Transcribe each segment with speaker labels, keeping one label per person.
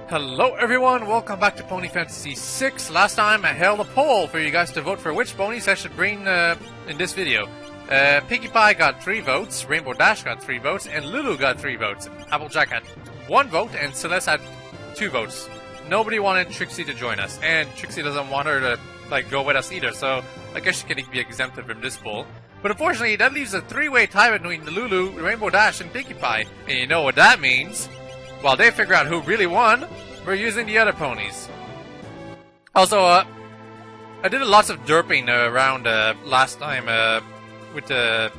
Speaker 1: Hello everyone, welcome back to Pony Fantasy 6. Last time I held a poll for you guys to vote for which ponies I should bring in this video. Pinkie Pie got 3 votes, Rainbow Dash got 3 votes, and Lulu got 3 votes. Applejack had 1 vote, and Celeste had 2 votes. Nobody wanted Trixie to join us, and Trixie doesn't want her to go with us either, so I guess she can be exempted from this poll. But unfortunately, that leaves a 3-way tie between Lulu, Rainbow Dash, and Pinkie Pie. And you know what that means? While they figure out who really won, we're using the other ponies. Also, I did lots of derping around last time with the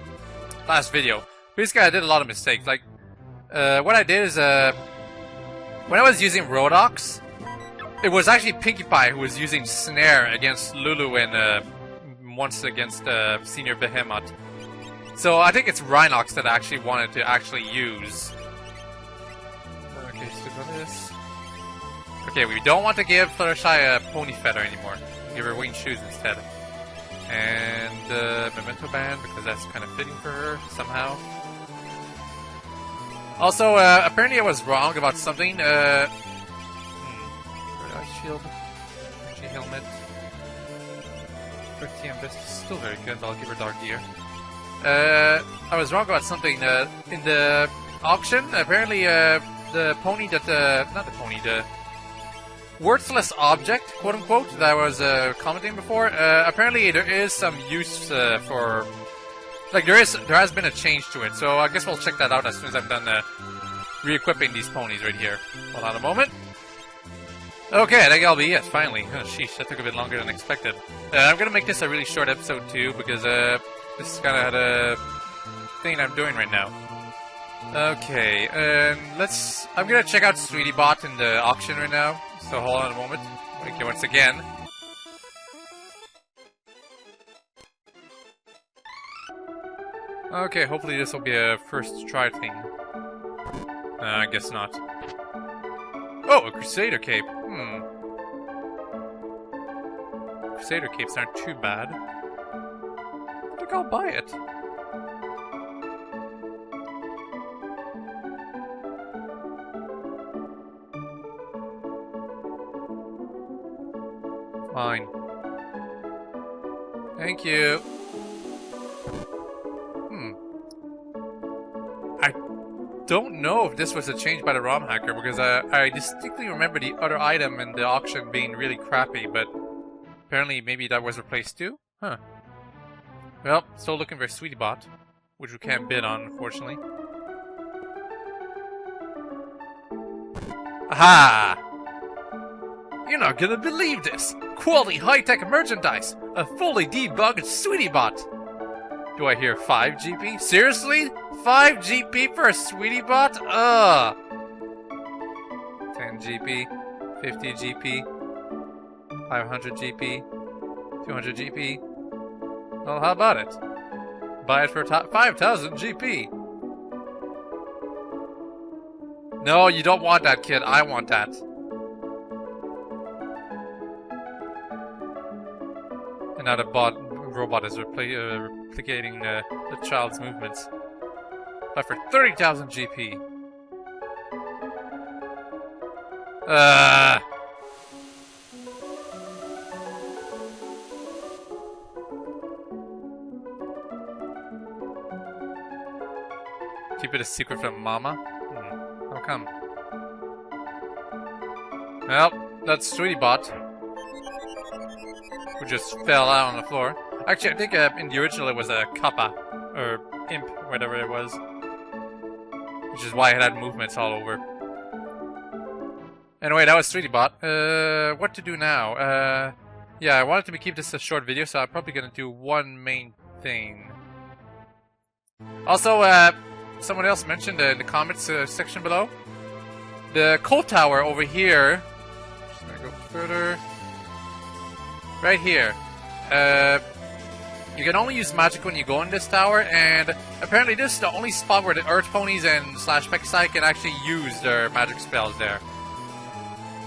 Speaker 1: last video. Basically, I did a lot of mistakes. Like, what I did is, when I was using Rodox, it was actually Pinkie Pie who was using Snare against Lulu and once against Senior Behemoth. So I think it's Rhinox that I actually wanted to actually use. Okay, stick on this. Okay, we don't want to give Fluttershy a pony feather anymore. Give her winged shoes instead. And Memento Band, because that's kind of fitting for her somehow. Also, apparently I was wrong about something. Red Eye Shield, Energy Helmet. 30 Vest is still very good, but I'll give her Dark Gear. I was wrong about something. In the auction, apparently the pony that not the pony, the worthless object, quote unquote, that I was commenting before. Apparently there is some use for, like there has been a change to it. So I guess we'll check that out as soon as I'm done re-equipping these ponies right here. Hold on a moment. Okay, I think I'll be it finally. Oh, sheesh, that took a bit longer than expected. I'm gonna make this a really short episode too because this is kind of the thing I'm doing right now. Okay, and I'm gonna check out Sweetie Bot in the auction right now. So hold on a moment. Okay, once again. Okay, hopefully this will be a first try thing. I guess not. Oh, a Crusader Cape. Crusader Capes aren't too bad. I think I'll buy it. Fine. Thank you. I don't know if this was a change by the ROM hacker because I distinctly remember the other item in the auction being really crappy, but apparently maybe that was replaced too? Huh. Well, still looking for Sweetie Bot, which we can't bid on, unfortunately. Aha! You're not gonna believe this! Quality high-tech merchandise! A fully debugged Sweetie Bot! Do I hear 5 GP? Seriously? 5 GP for a Sweetie Bot? Ugh! 10 GP, 50 GP, 500 GP, 200 GP. Well, how about it? Buy it for 5,000 GP! No, you don't want that, kid. I want that. And now the robot is replicating the child's movements. But for 30,000 GP. Keep it a secret from Mama? How come? Well, that's Sweetie Bot, who just fell out on the floor. Actually, I think in the original it was a Kappa, or Imp, whatever it was. Which is why it had movements all over. Anyway, that was Sweetie Bot. What to do now? Yeah, I wanted to keep this a short video, so I'm probably gonna do one main thing. Also, someone else mentioned in the comments section below, the coal tower over here. Just gonna go further. Right here. You can only use magic when you go in this tower, and apparently this is the only spot where the Earth Ponies and /Pekasai can actually use their magic spells there.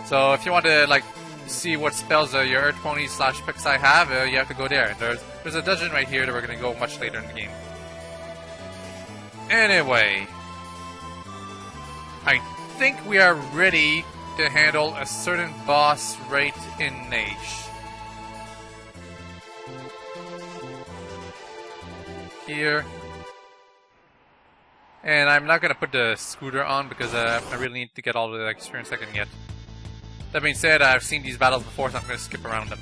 Speaker 1: So if you want to like see what spells your Earth Ponies /Pekasai have, you have to go there. There's a dungeon right here that we're gonna go much later in the game. Anyway, I think we are ready to handle a certain boss right in Naish. Here. And I'm not gonna put the scooter on because I really need to get all the experience I can get. That being said, I've seen these battles before, so I'm gonna skip around them.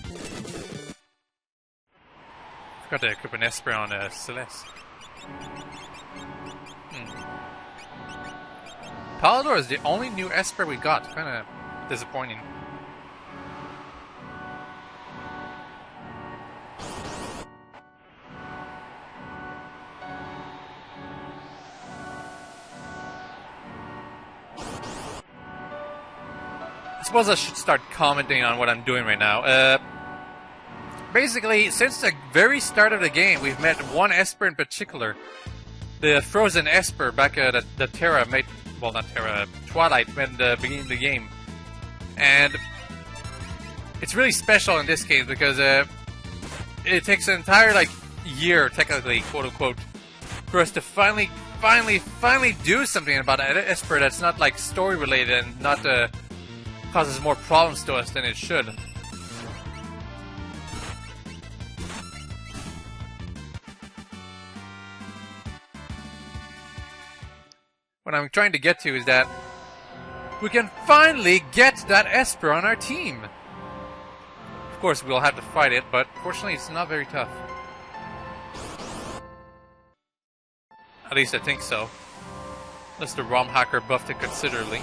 Speaker 1: Forgot to equip an Esper on Celeste. Palador is the only new Esper we got. Kinda disappointing. I suppose I should start commenting on what I'm doing right now. Basically, since the very start of the game, we've met one Esper in particular. The Frozen Esper back at the Terra made... Well, not Terra, Twilight, when the beginning of the game. And it's really special in this case because it takes an entire, like, year, technically, quote-unquote, for us to finally do something about an Esper that's not, like, story-related and not causes more problems to us than it should. What I'm trying to get to is that we can finally get that Esper on our team. Of course, we'll have to fight it, but fortunately it's not very tough. At least I think so. Unless the ROM hacker buffed it considerably.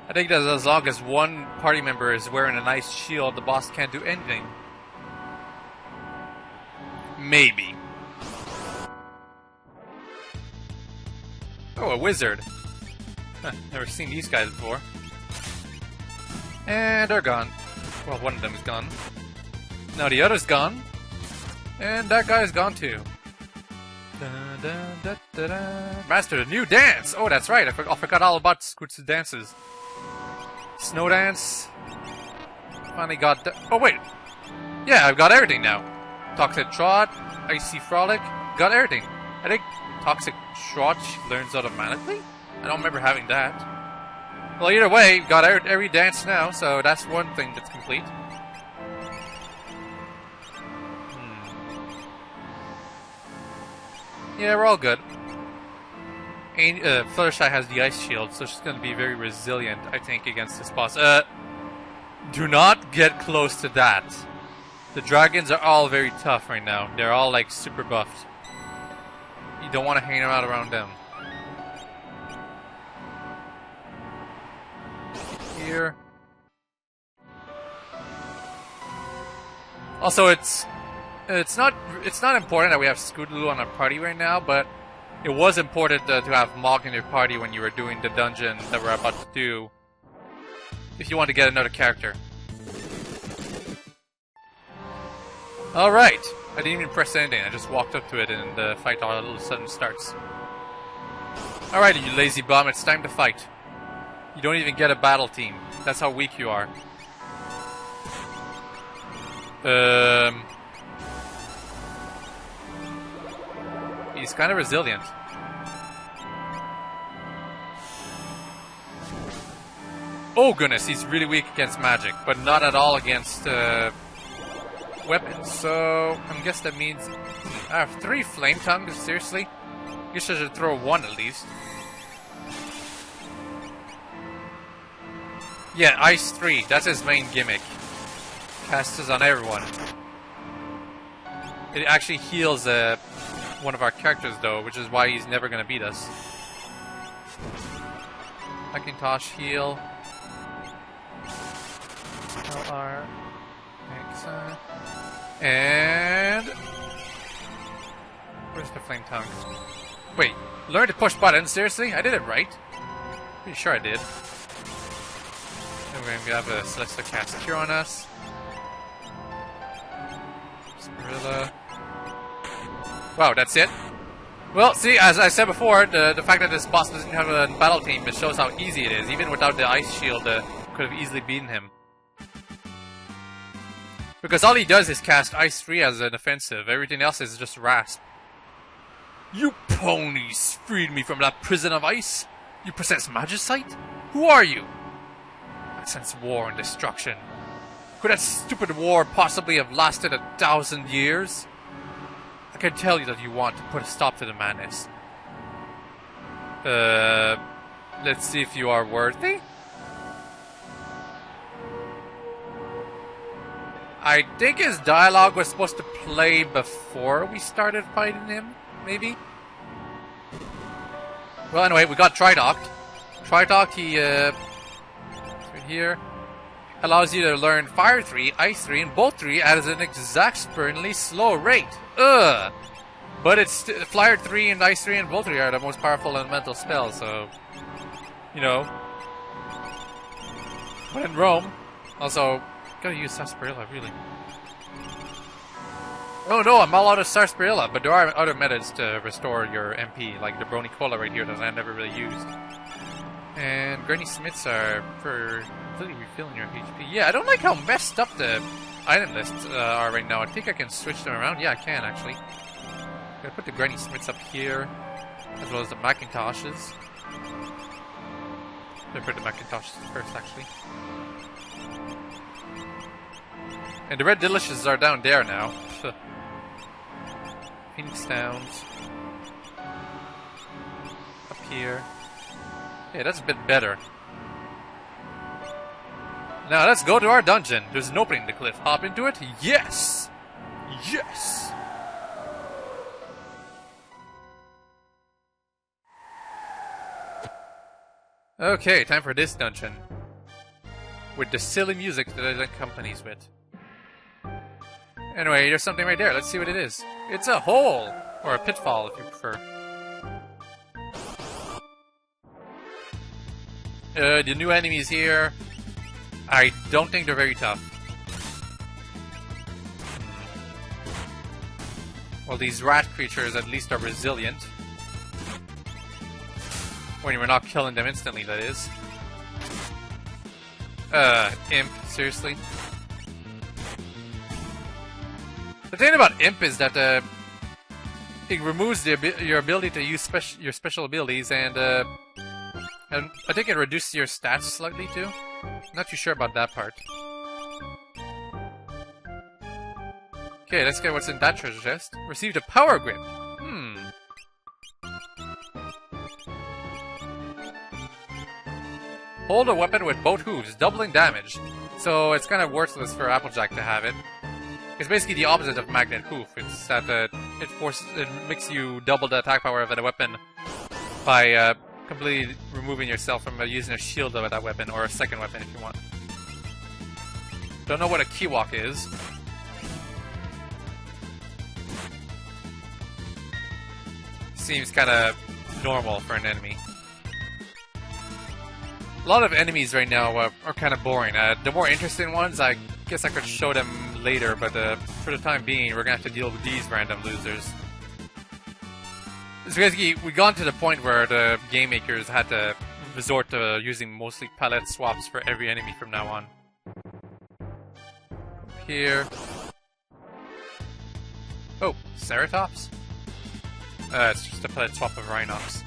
Speaker 1: I think that as long as one party member is wearing a nice shield, the boss can't do anything. Maybe. Oh, a wizard. Huh, never seen these guys before. And they're gone. Well, one of them is gone. Now the other's gone. And that guy's gone too. Da, da, da, da, da. Master, the new dance! Oh, that's right. I forgot all about Squid's dances. Snow dance. Finally got... Oh, wait. Yeah, I've got everything now. Toxic Trot, Icy Frolic. Got everything. I think Toxic Trot learns automatically? I don't remember having that. Well, either way, got every dance now, so that's one thing that's complete. Yeah, we're all good. Fluttershy has the Ice Shield, so she's going to be very resilient, I think, against this boss. Do not get close to that. The dragons are all very tough right now. They're all, like, super buffed. You don't want to hang out around them. Here. Also, it's not important that we have Scootaloo on our party right now, but it was important to have Mog in your party when you were doing the dungeon that we're about to do. If you want to get another character. Alright. I didn't even press anything, I just walked up to it and the fight all of a sudden starts. Alright, you lazy bum, it's time to fight. You don't even get a battle team. That's how weak you are. He's kind of resilient. Oh goodness, he's really weak against magic, but not at all against weapons. So I guess that means I have 3 flame tongues. Seriously, I guess I should throw 1 at least. Yeah, Ice 3. That's his main gimmick. Casts on everyone. It actually heals one of our characters though, which is why he's never gonna beat us. Macintosh heal. LR. And where's the flame tongue? Wait, learn to push buttons? Seriously? I did it right. Pretty sure I did. And we're gonna have a Celestial cast here on us. Gorilla. Wow, that's it? Well, see, as I said before, the fact that this boss doesn't have a battle team, it shows how easy it is. Even without the Ice Shield, could have easily beaten him. Because all he does is cast Ice 3 as an offensive. Everything else is just Rasp. You ponies freed me from that prison of ice. You possess Magicite? Who are you? I sense war and destruction. Could that stupid war possibly have lasted 1,000 years? I can tell you that you want to put a stop to the madness. Let's see if you are worthy. I think his dialogue was supposed to play before we started fighting him, maybe? Well, anyway, we got Rant-Hawke. Rant-Hawke, he, right here, allows you to learn Fire 3, Ice 3, and Bolt 3 at an exasperately slow rate. Ugh! But it's Flyer 3 and Ice 3 and Bolt 3 are the most powerful elemental spells, so... You know. When in Rome. Also, gotta use Sarsaparilla, really. Oh no, I'm all out of Sarsaparilla, but there are other methods to restore your MP, like the Brony Cola right here that I never really used. And Granny Smiths are for completely refilling your HP. Yeah, I don't like how messed up the item lists are right now. I think I can switch them around. Yeah, I can actually. I'm gonna put the Granny Smiths up here, as well as the Macintoshes. I'm gonna put the Macintoshes first, actually. And the Red Delicious are down there now. Phoenix Downs. Up here. Yeah, that's a bit better. Now let's go to our dungeon. There's an opening in the cliff. Hop into it? Yes! Yes! Okay, time for this dungeon. With the silly music that it accompanies with. Anyway, there's something right there. Let's see what it is. It's a hole! Or a pitfall, if you prefer. The new enemies here, I don't think they're very tough. Well, these rat creatures at least are resilient. When we're not killing them instantly, that is. Imp, seriously? The thing about Imp is that it removes your ability to use your special abilities, and I think it reduces your stats slightly too. Not too sure about that part. Okay, let's get what's in that treasure chest. Received a power grip. Hold a weapon with both hooves, doubling damage. So it's kind of worthless for Applejack to have it. It's basically the opposite of Magnet Hoof. It's that it makes you double the attack power of a weapon by completely removing yourself from using a shield of that weapon, or a second weapon if you want. Don't know what a Kiwok is. Seems kind of normal for an enemy. A lot of enemies right now are kind of boring. The more interesting ones, I guess I could show them later, but for the time being, we're gonna have to deal with these random losers. So basically, we've gone to the point where the game makers had to resort to using mostly palette swaps for every enemy from now on. Here. Oh, Ceratops? It's just a palette swap of Rhinox.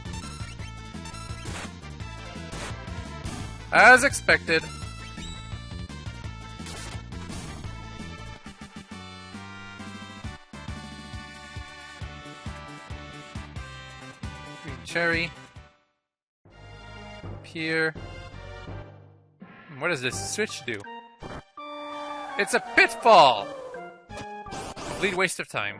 Speaker 1: As expected. Green cherry. Up here. What does this switch do? It's a pitfall! Complete waste of time.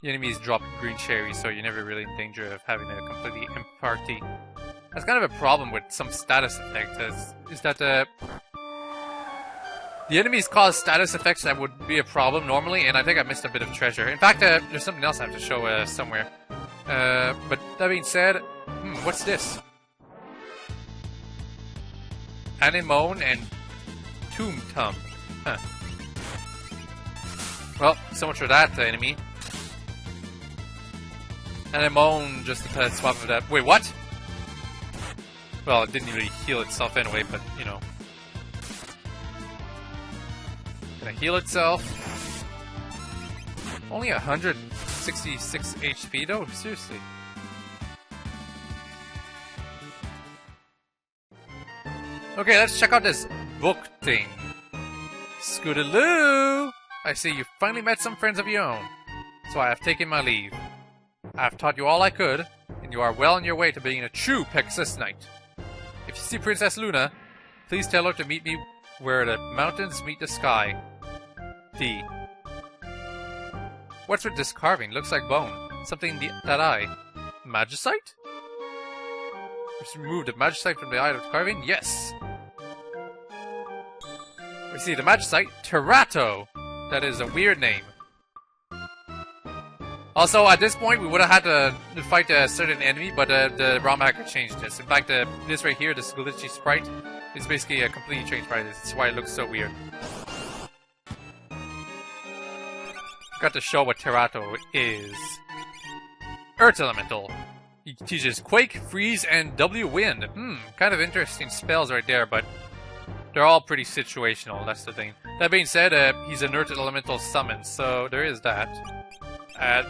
Speaker 1: The enemies drop green cherries, so you're never really in danger of having a completely imp party. That's kind of a problem with some status effects, is that the enemies cause status effects that would be a problem normally, and I think I missed a bit of treasure. In fact, there's something else I have to show somewhere. But that being said, what's this? Anemone and Tomb Tum. Huh. Well, so much for that enemy. Anemone just to swap of that. Wait, what? Well, it didn't really heal itself anyway, but you know. Gonna heal itself. Only 100 66 HP though? Seriously. Okay, let's check out this book thing. Scootaloo! I see you finally met some friends of your own. So I have taken my leave. I have taught you all I could, and you are well on your way to being a true Pegasus Knight. If you see Princess Luna, please tell her to meet me where the mountains meet the sky. D. What's with this carving? Looks like bone. Something that eye. Magicite? Let's remove the magicite from the eye of the carving? Yes! We see the magicite, Terato. That is a weird name. Also, at this point, we would have had to fight a certain enemy, but the ROM hacker changed this. In fact, this right here, this glitchy sprite, is basically a completely changed sprite. That's why it looks so weird. Got to show what Terato is. Earth Elemental. He teaches Quake, Freeze, and W Wind. Kind of interesting spells right there, but they're all pretty situational, that's the thing. That being said, he's an Earth Elemental summon, so there is that.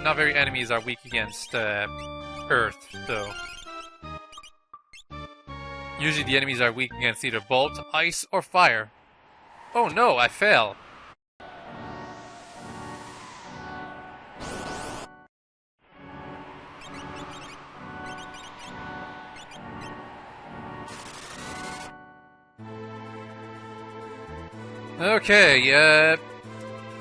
Speaker 1: Not very enemies are weak against Earth, though. Usually the enemies are weak against either Bolt, Ice, or Fire. Oh no, I fell. Okay,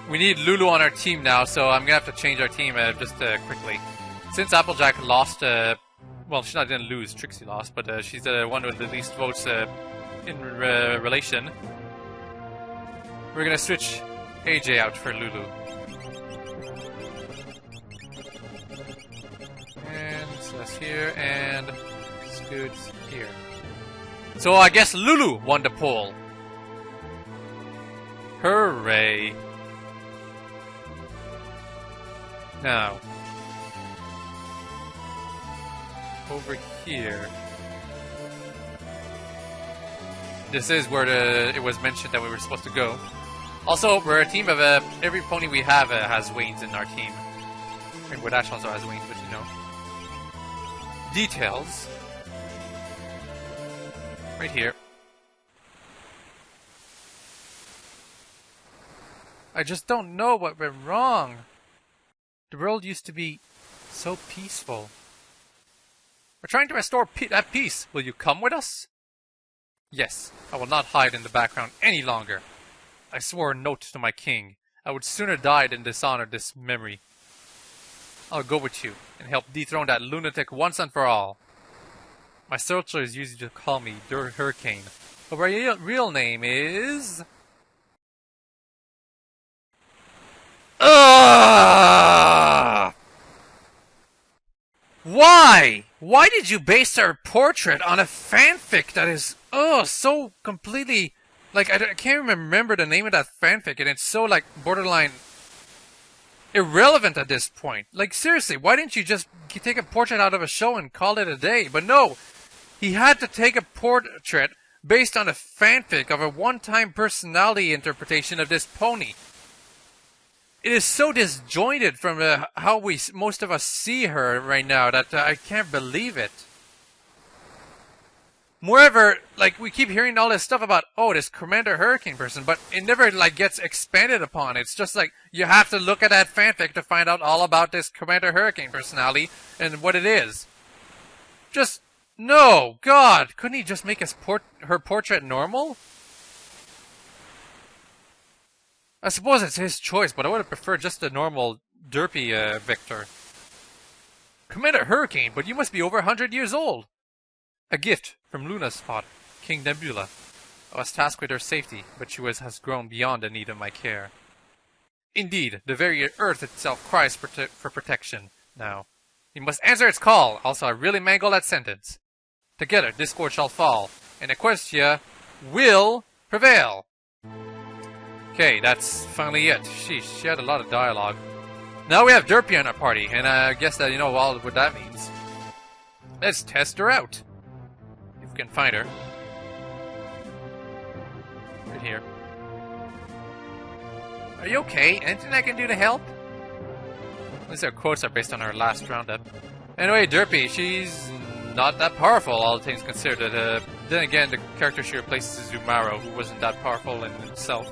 Speaker 1: we need Lulu on our team now, so I'm gonna have to change our team just quickly. Since Applejack lost, well, she didn't lose, Trixie lost, but she's the one with the least votes in relation. We're gonna switch AJ out for Lulu. And that's here, and Scoot's here. So I guess Lulu won the poll. Hooray! Now, over here. This is where it was mentioned that we were supposed to go. Also, we're a team of every pony we have has Waynes in our team. Rainbow Dash also has Waynes, but you know. Details. Right here. I just don't know what went wrong. The world used to be so peaceful. We're trying to restore that peace. Will you come with us? Yes, I will not hide in the background any longer. I swore a note to my king. I would sooner die than dishonor this memory. I'll go with you and help dethrone that lunatic once and for all. My soldiers used to call me Hurricane, but my real name is... Why? Why did you base our portrait on a fanfic that is, so completely, like, I can't remember the name of that fanfic, and it's so, like, borderline irrelevant at this point. Like, seriously, why didn't you just take a portrait out of a show and call it a day? But no, he had to take a portrait based on a fanfic of a one-time personality interpretation of this pony. It is so disjointed from how most of us see her right now that I can't believe it. Moreover, like, we keep hearing all this stuff about, this Commander Hurricane person, but it never, like, gets expanded upon. It's just like, you have to look at that fanfic to find out all about this Commander Hurricane personality and what it is. Just, no, God, couldn't he just make her portrait normal? I suppose it's his choice, but I would have preferred just a normal Derpy Victor. Commander Hurricane, but you must be over 100 years old. A gift from Luna's father, King Nebula. I was tasked with her safety, but she has grown beyond the need of my care. Indeed, the very earth itself cries for protection now. You must answer its call. Also, I really mangle that sentence. Together, discord shall fall, and Equestria will prevail. Okay, that's finally it. Sheesh, she had a lot of dialogue. Now we have Derpy on our party, and I guess that you know all what that means. Let's test her out. If we can find her. Right here. Are you okay? Anything I can do to help? least our quotes are based on our last roundup. Anyway, Derpy, she's not that powerful, all things considered. Then again, the character she replaces is Umaro, who wasn't that powerful in himself.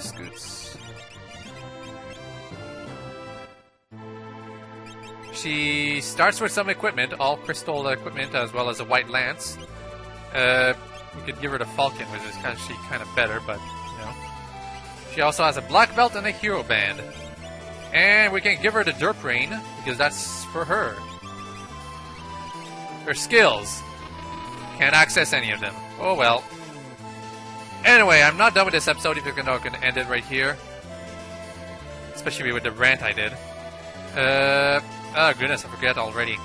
Speaker 1: Scoots. She starts with some equipment, all crystal equipment, as well as a white lance. We could give her the Falcon, which is kind of better, but, you know. She also has a black belt and a hero band. And we can give her the Derp Rain, because that's for her. Her skills. Can't access any of them. Oh well. Anyway, I'm not done with this episode if you can end it right here. Especially with the rant I did. Oh goodness, I forget already.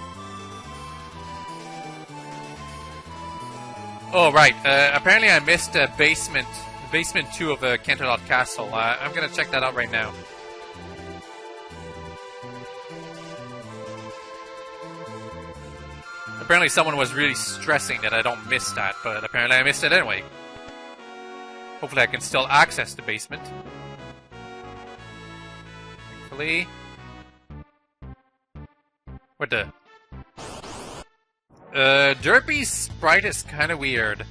Speaker 1: Oh right, apparently I missed basement 2 of Canterlot Castle. I'm gonna check that out right now. Apparently someone was really stressing that I don't miss that, but apparently I missed it anyway. Hopefully I can still access the basement. Thankfully. What the? Derpy's sprite is kind of weird.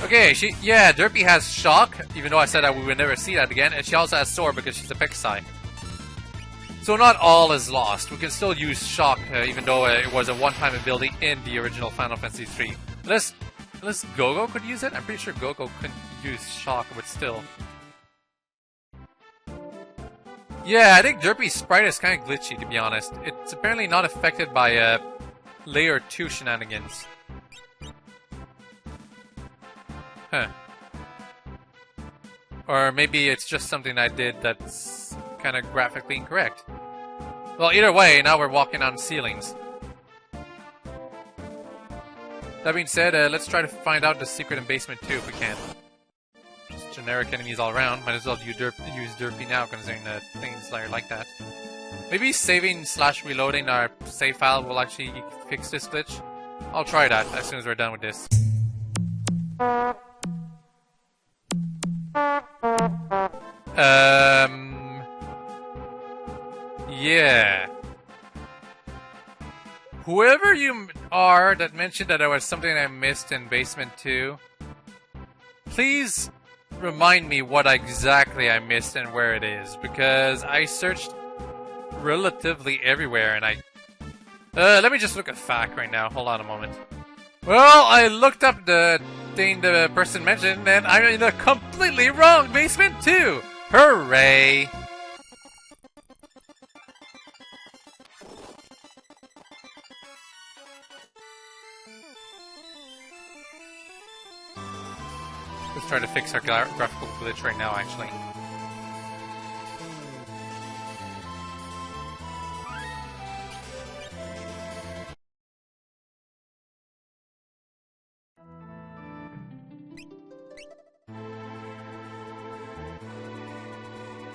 Speaker 1: Okay, Derpy has shock, even though I said that we would never see that again, and she also has soar because she's a Pexai. So not all is lost. We can still use shock, even though it was a one-time ability in the original Final Fantasy III. Unless Gogo could use it? I'm pretty sure Gogo couldn't use shock, but still. Yeah, I think Derpy's sprite is kind of glitchy, to be honest. It's apparently not affected by Layer 2 shenanigans. Huh. Or maybe it's just something I did that's kind of graphically incorrect. Well, either way, now we're walking on ceilings. That being said, let's try to find out the secret in basement 2 if we can. Just generic enemies all around. Might as well use Derpy now, considering things are like that. Maybe saving / reloading our save file will actually fix this glitch. I'll try that as soon as we're done with this. Yeah. Whoever you are that mentioned that there was something I missed in Basement 2, please remind me what exactly I missed and where it is, because I searched relatively everywhere and I... let me just look at FAQ right now. Hold on a moment. Well, I looked up the thing the person mentioned and I'm in the completely wrong Basement 2! Hooray! Let's try to fix our graphical glitch right now, actually.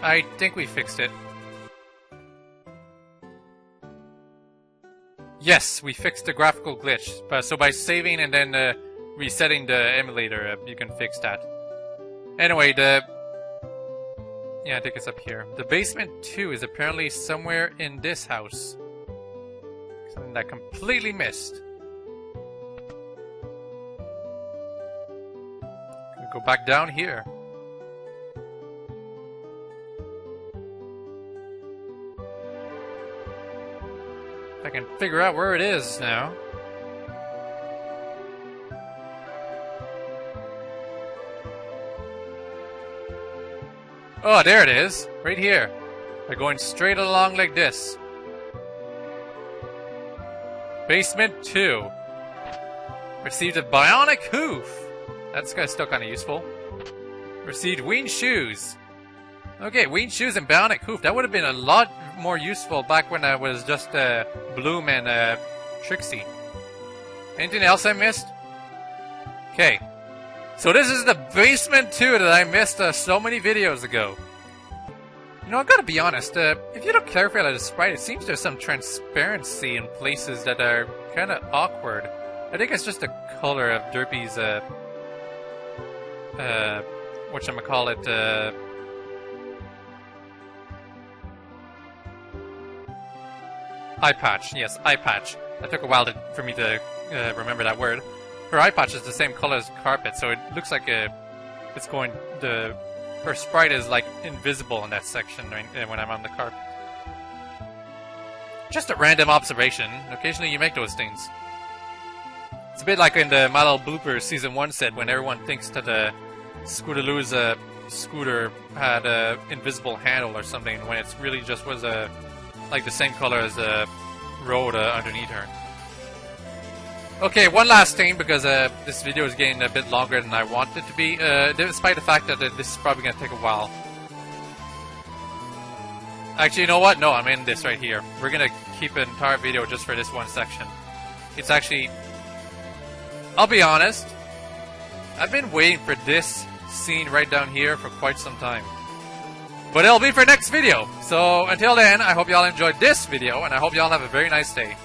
Speaker 1: I think we fixed it. Yes, we fixed the graphical glitch. So by saving and then resetting the emulator, you can fix that. Anyway, yeah, I think it's up here. The Basement 2 is apparently somewhere in this house. Something I completely missed. Gonna go back down here. If I can figure out where it is now. Oh, there it is. Right here. We're going straight along like this. Basement 2. Received a bionic hoof. That's still kind of useful. Received winged shoes. Okay, winged shoes and bionic hoof. That would have been a lot more useful back when I was just Bloom and Trixie. Anything else I missed? Okay. So this is the Basement 2 that I missed so many videos ago. You know, I've got to be honest, if you look carefully at the sprite, it seems there's some transparency in places that are kind of awkward. I think it's just the color of Derpy's, whatchamacallit, eye patch. Yes, eye patch. That took a while for me to remember that word. Her eye patch is the same color as carpet, so it looks like it's going. Her sprite is like invisible in that section when I'm on the carpet. Just a random observation. Occasionally you make those things. It's a bit like in the My Little Bloopers Season 1 set when everyone thinks that the Scootaloo's scooter had a invisible handle or something when it really just was like the same color as the road underneath her. Okay, one last thing because this video is getting a bit longer than I want it to be, despite the fact that this is probably going to take a while. Actually, you know what? No, I'm in this right here. We're going to keep an entire video just for this one section. It's actually... I'll be honest. I've been waiting for this scene right down here for quite some time. But it'll be for next video. So, until then, I hope y'all enjoyed this video, and I hope y'all have a very nice day.